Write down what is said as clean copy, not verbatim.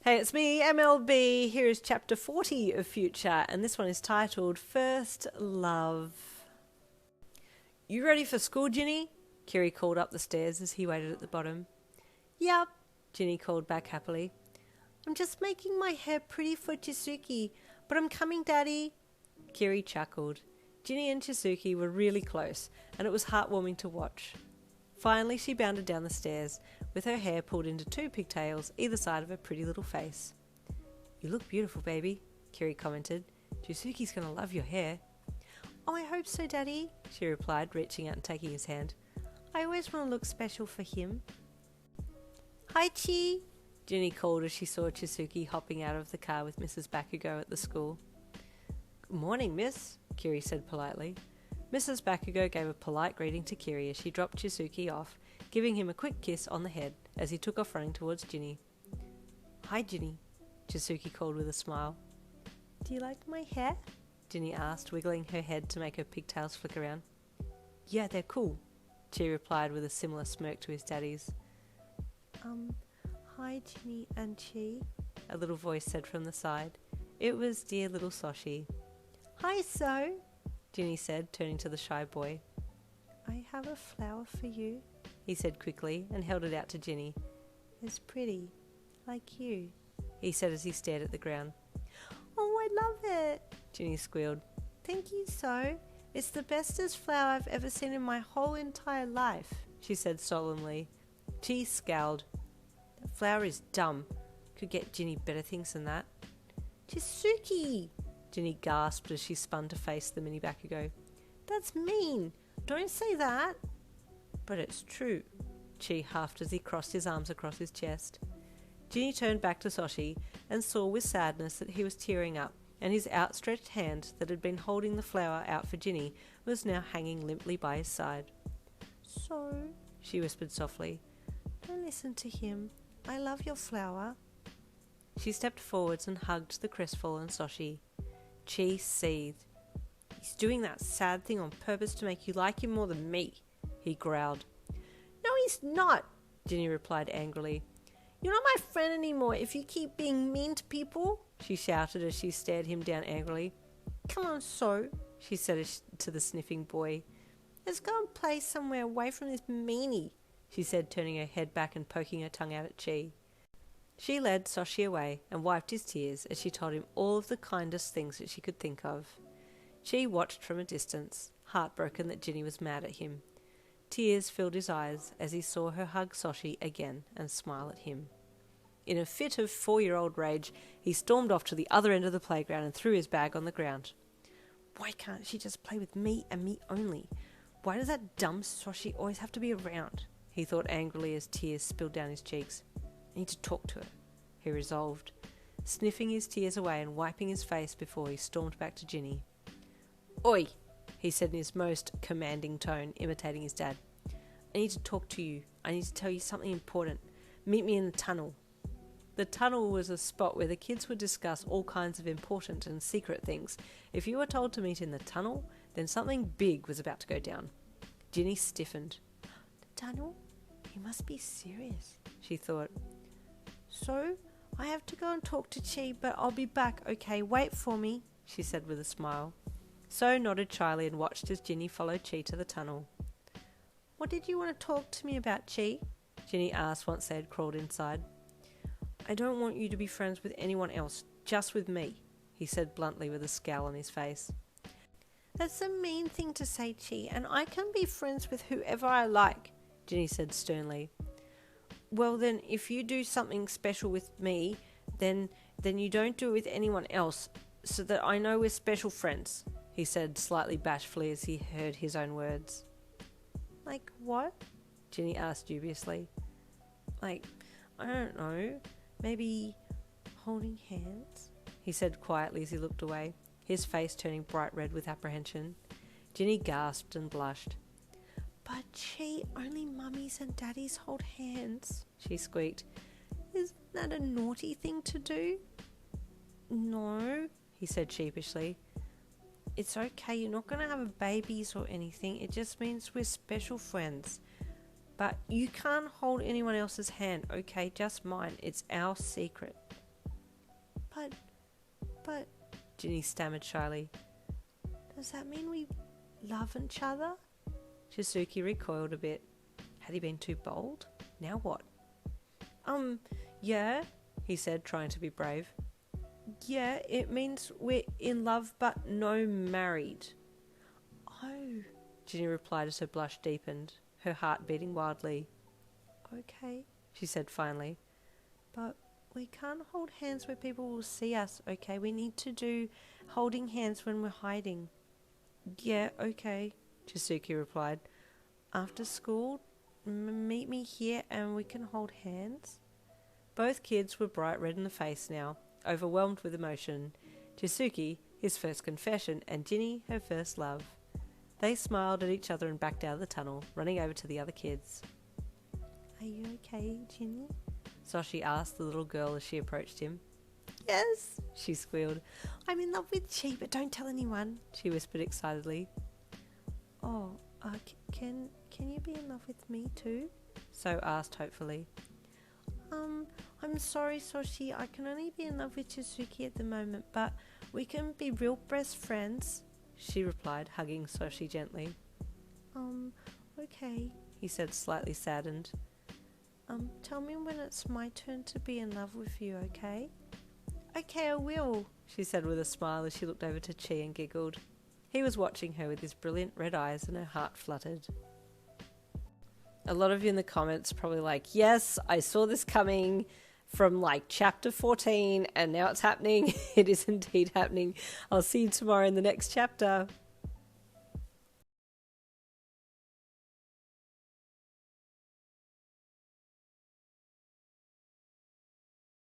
Hey, it's me, MLB. Here is chapter 40 of Future, and this one is titled First Love. You ready for school, Ginny? Kiri called up the stairs as he waited at the bottom. Yup, Ginny called back happily. I'm just making my hair pretty for Chisuki, but I'm coming, Daddy. Kiri chuckled. Ginny and Chisuki were really close, and it was heartwarming to watch. Finally, she bounded down the stairs, with her hair pulled into two pigtails either side of her pretty little face. You look beautiful, baby, Kiri commented. Chisuki's going to love your hair. Oh, I hope so, Daddy, she replied, reaching out and taking his hand. I always want to look special for him. Hi, Chi, Ginny called as she saw Chisuki hopping out of the car with Mrs. Bakugou at the school. Good morning, miss, Kiri said politely. Mrs. Bakugou gave a polite greeting to Kiri as she dropped Chisuki off, giving him a quick kiss on the head as he took off running towards Ginny. Hi, Ginny, Chisuki called with a smile. Do you like my hair? Ginny asked, wiggling her head to make her pigtails flick around. Yeah, they're cool, Chi replied with a similar smirk to his daddy's. Hi, Ginny and Chi, a little voice said from the side. It was dear little Soshi. Hi, So, Ginny said, turning to the shy boy. I have a flower for you, he said quickly and held it out to Ginny. It's pretty, like you, he said as he stared at the ground. Oh, I love it, Ginny squealed. Thank you, So. It's the bestest flower I've ever seen in my whole entire life, she said solemnly. Chi scowled. That flower is dumb. Could get Ginny better things than that. Chisuki! Ginny gasped as she spun to face the mini Bakugou. That's mean! Don't say that! But it's true, Chi huffed as he crossed his arms across his chest. Ginny turned back to Soshi and saw with sadness that he was tearing up, and his outstretched hand that had been holding the flower out for Ginny was now hanging limply by his side. So, she whispered softly, don't listen to him. I love your flower. She stepped forwards and hugged the crestfallen Soshi. Chi seethed. He's doing that sad thing on purpose to make you like him more than me, he growled. No, he's not, Ginny replied angrily. You're not my friend anymore if you keep being mean to people, she shouted as she stared him down angrily. Come on, So, she said to the sniffing boy. Let's go and play somewhere away from this meanie, she said, turning her head back and poking her tongue out at Chi. She led Soshi away and wiped his tears as she told him all of the kindest things that she could think of. Chi watched from a distance, heartbroken that Ginny was mad at him. Tears filled his eyes as he saw her hug Soshi again and smile at him. In a fit of 4-year-old rage, he stormed off to the other end of the playground and threw his bag on the ground. Why can't she just play with me and me only? Why does that dumb Soshi always have to be around? He thought angrily as tears spilled down his cheeks. I need to talk to her, he resolved, sniffing his tears away and wiping his face before he stormed back to Ginny. Oi, he said in his most commanding tone, imitating his dad. I need to talk to you. I need to tell you something important. Meet me in the tunnel. The tunnel was a spot where the kids would discuss all kinds of important and secret things. If you were told to meet in the tunnel, then something big was about to go down. Ginny stiffened. The tunnel? He must be serious, she thought. So, I have to go and talk to Chi, but I'll be back, okay? Wait for me, she said with a smile. So nodded shyly and watched as Ginny followed Chi to the tunnel. What did you want to talk to me about, Chi? Ginny asked once they had crawled inside. I don't want you to be friends with anyone else, just with me, he said bluntly with a scowl on his face. That's a mean thing to say, Chi, and I can be friends with whoever I like, Ginny said sternly. Well then, if you do something special with me, then you don't do it with anyone else, so that I know we're special friends, he said slightly bashfully as he heard his own words. Like what? Ginny asked dubiously. Like, I don't know, maybe holding hands, he said quietly as he looked away, his face turning bright red with apprehension. Ginny gasped and blushed. But Chi, only mummies and daddies hold hands, she squeaked. Isn't that a naughty thing to do? No, he said sheepishly. It's okay, you're not going to have babies or anything. It just means we're special friends. But you can't hold anyone else's hand, okay? Just mine. It's our secret. But, Ginny stammered shyly. Does that mean we love each other? Chisuki recoiled a bit. Had he been too bold? Now what? Yeah, he said, trying to be brave. Yeah, it means we're in love but no married. Oh, Ginny replied as her blush deepened, her heart beating wildly. Okay, she said finally. But we can't hold hands where people will see us, okay? We need to do holding hands when we're hiding. Yeah, okay, Chisuki replied. After school, meet me here and we can hold hands. Both kids were bright red in the face now, overwhelmed with emotion. Chisuki, his first confession, and Ginny, her first love. They smiled at each other and backed out of the tunnel, running over to the other kids. Are you okay, Ginny? Soshi asked the little girl as she approached him. Yes, she squealed. I'm in love with Chi, but don't tell anyone, she whispered excitedly. Oh, can you be in love with me too? So asked hopefully. I'm sorry, Soshi, I can only be in love with Chisuki at the moment, but we can be real best friends, she replied, hugging Soshi gently. Okay, he said, slightly saddened. Tell me when it's my turn to be in love with you, okay? Okay, I will, she said with a smile as she looked over to Chi and giggled. He was watching her with his brilliant red eyes and her heart fluttered. A lot of you in the comments probably like, yes, I saw this coming from like chapter 14 and now it's happening. It is indeed happening. I'll see you tomorrow in the next chapter.